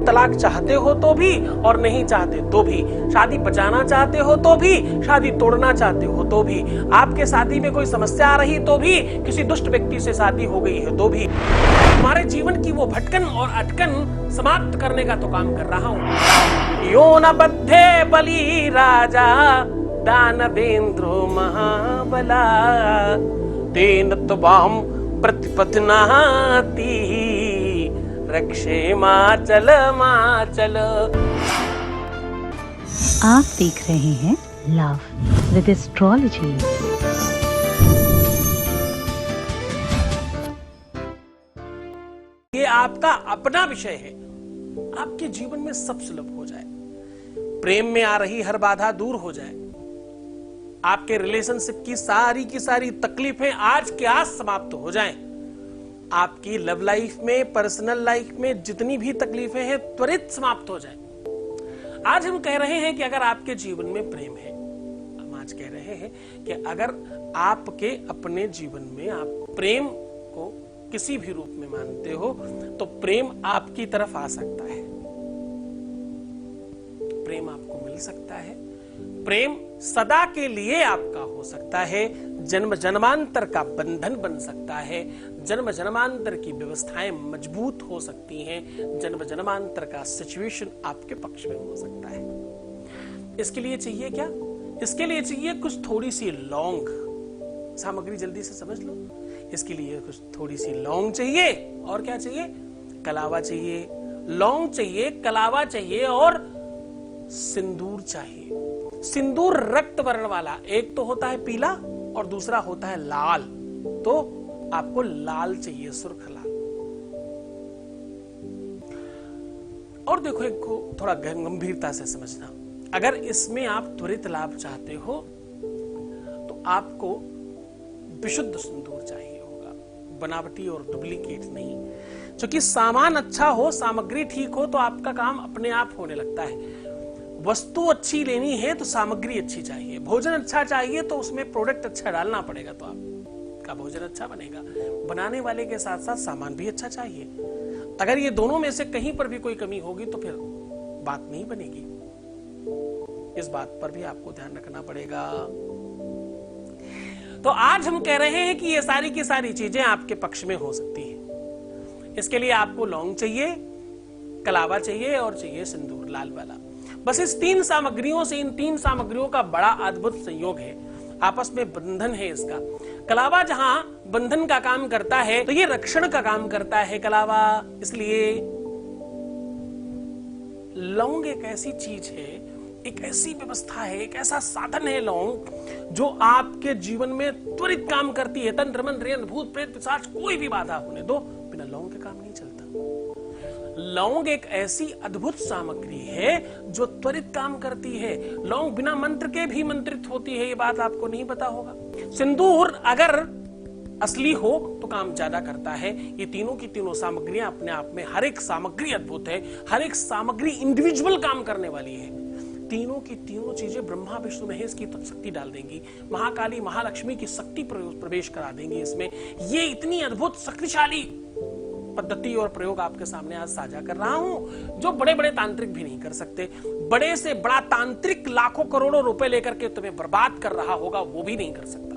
तलाक चाहते हो तो भी और नहीं चाहते तो भी, शादी बचाना चाहते हो तो भी, शादी तोड़ना चाहते हो तो भी, आपके शादी में कोई समस्या आ रही तो भी, किसी दुष्ट व्यक्ति से शादी हो गई है तो भी, तुम्हारे जीवन की वो भटकन और अटकन समाप्त करने का तो काम कर रहा हूं। यो न बद्धे बलि राजा दानवेंद्रो महाबला तेन त्वाम प्रतिपदनाति रक्षे माचल माचल। आप देख रहे हैं लव विद एस्ट्रोलॉजी। ये आपका अपना विषय है, आपके जीवन में सब सुलभ हो जाए, प्रेम में आ रही हर बाधा दूर हो जाए, आपके रिलेशनशिप की सारी तकलीफें आज के आज समाप्त हो जाएं, आपकी लव लाइफ में, पर्सनल लाइफ में जितनी भी तकलीफें हैं त्वरित समाप्त हो जाएं। आज हम कह रहे हैं कि अगर आपके जीवन में प्रेम है, हम आज कह रहे हैं कि अगर आपके अपने जीवन में आप प्रेम को किसी भी रूप में मानते हो तो प्रेम आपकी तरफ आ सकता है, प्रेम आपको मिल सकता है, प्रेम सदा के लिए आपका हो सकता है, जन्म जन्मांतर का बंधन बन सकता है, जन्म जन्मांतर की व्यवस्थाएं मजबूत हो सकती हैं, जन्म जन्मांतर का सिचुएशन आपके पक्ष में हो सकता है। इसके लिए चाहिए क्या? इसके लिए चाहिए कुछ थोड़ी सी लौंग सामग्री, जल्दी से समझ लो। इसके लिए कुछ थोड़ी सी लौंग चाहिए, और क्या चाहिए? कलावा चाहिए, लौंग चाहिए, कलावा चाहिए और सिंदूर चाहिए। सिंदूर रक्त वर्ण वाला, एक तो होता है पीला और दूसरा होता है लाल, तो आपको लाल चाहिए, सुर्ख लाल। और देखो, एक को थोड़ा गंभीरता से समझना, अगर इसमें आप त्वरित लाभ चाहते हो तो आपको विशुद्ध सिंदूर चाहिए होगा, बनावटी और डुप्लीकेट नहीं। क्योंकि सामान अच्छा हो, सामग्री ठीक हो तो आपका काम अपने आप होने लगता है। वस्तु अच्छी लेनी है तो सामग्री अच्छी चाहिए, भोजन अच्छा चाहिए तो उसमें प्रोडक्ट अच्छा डालना पड़ेगा, तो आपका भोजन अच्छा बनेगा। बनाने वाले के साथ साथ सामान भी अच्छा चाहिए। अगर ये दोनों में से कहीं पर भी कोई कमी होगी तो फिर बात नहीं बनेगी। इस बात पर भी आपको ध्यान रखना पड़ेगा। तो आज हम कह रहे हैं कि ये सारी की सारी चीजें आपके पक्ष में हो सकती हैं। इसके लिए आपको लौंग चाहिए, कलावा चाहिए और चाहिए सिंदूर लाल वाला। बस इस तीन सामग्रियों से, इन तीन सामग्रियों का बड़ा अद्भुत संयोग है, आपस में बंधन है इसका। कलावा जहां बंधन का काम करता है तो ये रक्षण का काम करता है कलावा। इसलिए लौंग एक ऐसी चीज है, एक ऐसी व्यवस्था है, एक ऐसा साधन है लौंग जो आपके जीवन में त्वरित काम करती है। तंत्र मंत्र यंत्र भूत प्रेत पिशाच कोई भी बाधा होने दो, बिना लौंग के काम नहीं चलता। लौंग एक ऐसी अद्भुत सामग्री है जो त्वरित काम करती है। लौंग बिना मंत्र के भी मंत्रित होती है, ये बात आपको नहीं पता होगा। सिंदूर अगर असली हो तो काम ज्यादा करता है। ये तीनों की तीनों सामग्रियां अपने आप में, हर एक सामग्री अद्भुत है, हर एक सामग्री इंडिविजुअल काम करने वाली है। तीनों की तीनों चीजें ब्रह्मा विष्णु महेश की शक्ति डाल देंगी, महाकाली महालक्ष्मी की शक्ति प्रवेश करा देंगी इसमें। ये इतनी अद्भुत शक्तिशाली पद्धति और प्रयोग आपके सामने आज साझा कर रहा हूं, जो बड़े बड़े तांत्रिक भी नहीं कर सकते। बड़े से बड़ा तांत्रिक लाखों करोड़ों रुपए लेकर के तुम्हें बर्बाद कर रहा होगा, वो भी नहीं कर सकता।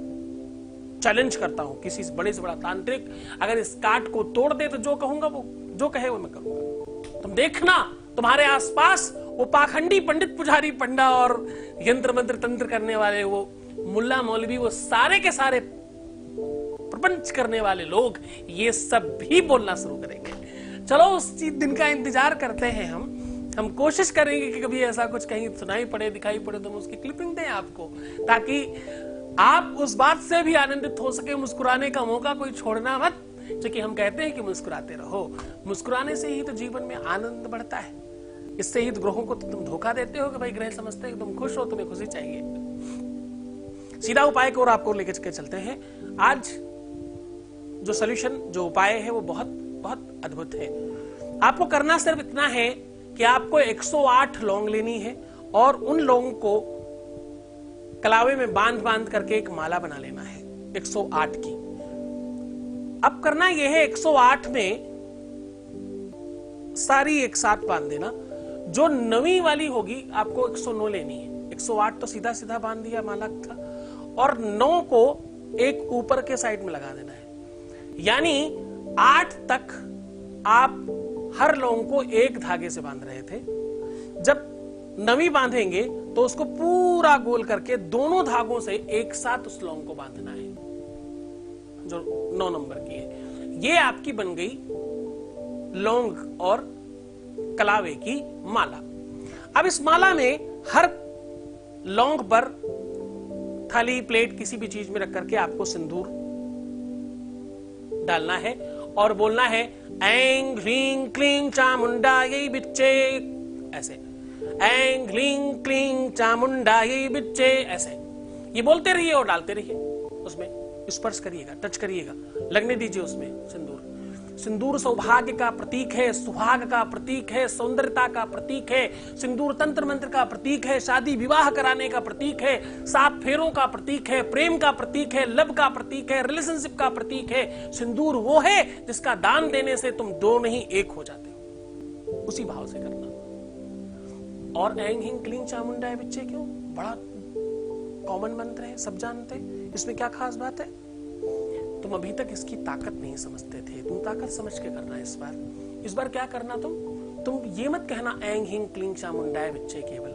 चैलेंज करता हूं, किसी बड़े से बड़ा तांत्रिक अगर इस काट को तोड़ दे तो जो कहूंगा, वो जो कहे वो मैं करूंगा। तुम देखना, तुम्हारे आसपास वो पाखंडी पंडित पुजारी पंडा और यंत्र मंत्र तंत्र करने वाले वो मुल्ला मौलवी, वो सारे के सारे प्रपंच करने वाले लोग, ये सब भी बोलना शुरू करेंगे। चलो उस दिन का इंतजार करते हैं। हम कोशिश करेंगे कि कभी ऐसा कुछ कहीं सुनाई पड़े, दिखाई पड़े तो हम उसकी क्लिपिंग दें आपको, ताकि आप उस बात से भी आनंदित हो सके। मुस्कुराने का मौका कोई छोड़ना मत, क्योंकि हम कहते हैं कि मुस्कुराते रहो। मुस्कुराने से ही तो जीवन में आनंद बढ़ता है। इससे ही तो ग्रहों को तुम धोखा देते हो कि भाई ग्रह समझते हैं कि तुम खुश हो, तुम्हें खुशी चाहिए। सीधा उपाय को और आपको लेकर के चलते हैं। आज जो सॉल्यूशन, जो उपाय है वो बहुत बहुत अद्भुत है। आपको करना सिर्फ इतना है कि आपको 108 लौंग लेनी है और उन लौंग को कलावे में बांध करके एक माला बना लेना है 108 की। अब करना यह है 108 में सारी एक साथ बांध देना। जो नवी वाली होगी आपको 109 लेनी है। 108 तो सीधा सीधा बांध दिया माला का, और 9 को एक ऊपर के साइड में लगा देना है। यानी 8 तक आप हर लौंग को एक धागे से बांध रहे थे। जब नवी बांधेंगे तो उसको पूरा गोल करके दोनों धागों से एक साथ उस लौंग को बांधना है जो 9 नंबर की है। ये आपकी बन गई लौंग और कलावे की माला। अब इस माला में हर लौंग पर थाली प्लेट किसी भी चीज में रख करके आपको सिंदूर डालना है और बोलना है ऐं ह्रीं क्लीं चामुंडायै बिच्चे, ऐसे ऐं ह्रीं क्लीं चामुंडायै बिच्चे, ऐसे ये बोलते रहिए और डालते रहिए। उसमें स्पर्श करिएगा, टच करिएगा, लगने दीजिए उसमें सिंदूर। सिंदूर सौभाग्य का प्रतीक है, सुहाग का प्रतीक है, सौंदर्यता का प्रतीक है। सिंदूर तंत्र मंत्र का प्रतीक है, शादी विवाह कराने का प्रतीक है, 7 फेरों का प्रतीक है, प्रेम का प्रतीक है, लव का प्रतीक है, रिलेशनशिप का प्रतीक है। सिंदूर वो है जिसका दान देने से तुम 2 नहीं 1 हो जाते हो। उसी भाव से करना। और ऐं ह्रीं क्लीं चामुंडायै बिच्चे क्यों? बड़ा कॉमन मंत्र है, सब जानते हैं। इसमें क्या खास बात है? तुम अभी तक इसकी ताकत नहीं समझते थे, तुम ताकत समझ के करना इस बार क्या करना? तुम ये मत कहना ऐं ह्रीं क्लीं चामुंडायै बिच्चे केवल।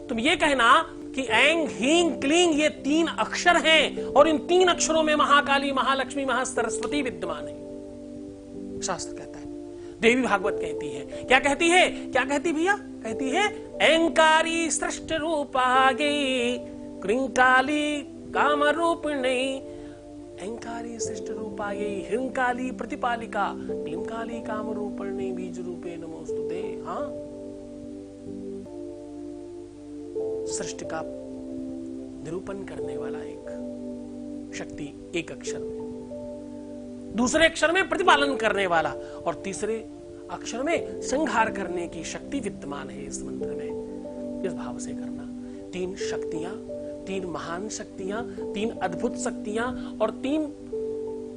तुम ये कहना कि ऐं ह्रीं क्लीं ये 3 अक्षर हैं और इन 3 अक्षरों में महाकाली, महालक्ष्मी, महासरस्वती विद्यमान है। शास्त्र कहता है, देवी भागवत कहती है। क्या कहती है? क्या कहती भैया? कहती है ऐंकारी सृष्ट रूपायै क्रींकाली काम रूपिणी, ऐंकारी सृष्ट रूपायै ह्रींकाली प्रतिपालिका क्लींकाली काम रूपिणी बीज रूपे नमोस्तुते। हाँ, सृष्टि का निरूपण करने वाला एक शक्ति एक अक्षर में, दूसरे अक्षर में प्रतिपालन करने वाला और तीसरे अक्षर में संहार करने की शक्ति विद्यमान है इस मंत्र में। इस भाव से करना। 3 शक्तियां, 3 महान शक्तियां, 3 अद्भुत शक्तियां और 3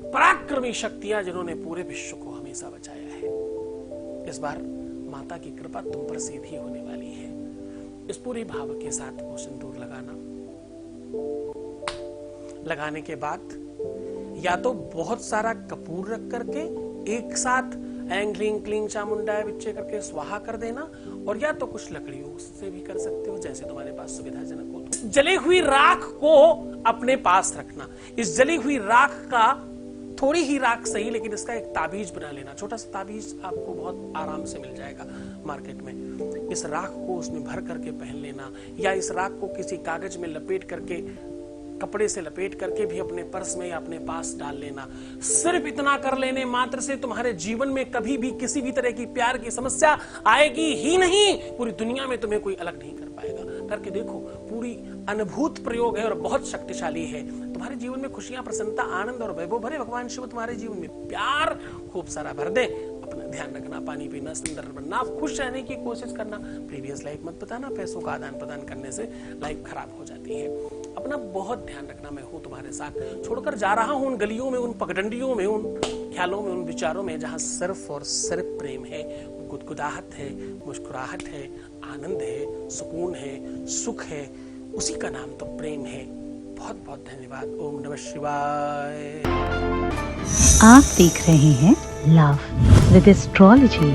पराक्रमी शक्तियां जिन्होंने पूरे विश्व को हमेशा बचाया है। इस बार माता की कृपा तुम पर सीधी होने वाली है। इस पूरे भाव के साथ वो सिंदूर लगाना। लगाने के बाद या तो बहुत सारा कपूर रख करके एक साथ ऐं ह्रीं क्लीं चामुंडायै बिच्चे करके स्वाहा कर देना, और या तो कुछ लकड़ियों से भी कर सकते हो, जैसे तुम्हारे पास सुविधाजनक हो। तो जली हुई राख को अपने पास रखना। इस जली हुई राख का, थोड़ी ही राख सही, लेकिन इसका एक ताबीज बना लेना। छोटा सा ताबीज आपको बहुत आराम से मिल जाएगा मार्केट में। इस राख को उसमें भर करके पहन लेना, या इस राख को किसी कागज में लपेट करके, कपड़े से लपेट करके भी अपने पर्स में या अपने पास डाल लेना। सिर्फ इतना कर लेने मात्र से तुम्हारे जीवन में कभी भी किसी भी तरह की प्यार की समस्या आएगी ही नहीं। पूरी दुनिया में तुम्हें कोई अलग नहीं कर पाएगा। करके देखो, पूरी अनुभूत प्रयोग है और बहुत शक्तिशाली है। तुम्हारे जीवन में खुशियां, प्रसन्नता, आनंद और वैभव भरे। भगवान शिव तुम्हारे जीवन में प्यार खूब सारा भर दे। अपना ध्यान रखना, पानी पीना, सुंदर बनना, खुश रहने की कोशिश करना। प्रीवियस लाइफ मत बताना, पैसों का आदान प्रदान करने से लाइफ खराब हो जाती है। अपना बहुत ध्यान रखना। मैं हूं तुम्हारे साथ। छोड़कर जा रहा हूं उन गलियों में, उन पगडंडियों में, उन ख्यालों में, उन विचारों में जहां सिर्फ और सिर्फ प्रेम है, गुदगुदाहट है, मुस्कुराहट है, आनंद है, सुकून है, सुख है। उसी का नाम तो प्रेम है। बहुत बहुत धन्यवाद। ओम नमः शिवाय। आप देख रहे हैं लव विद एस्ट्रोलॉजी।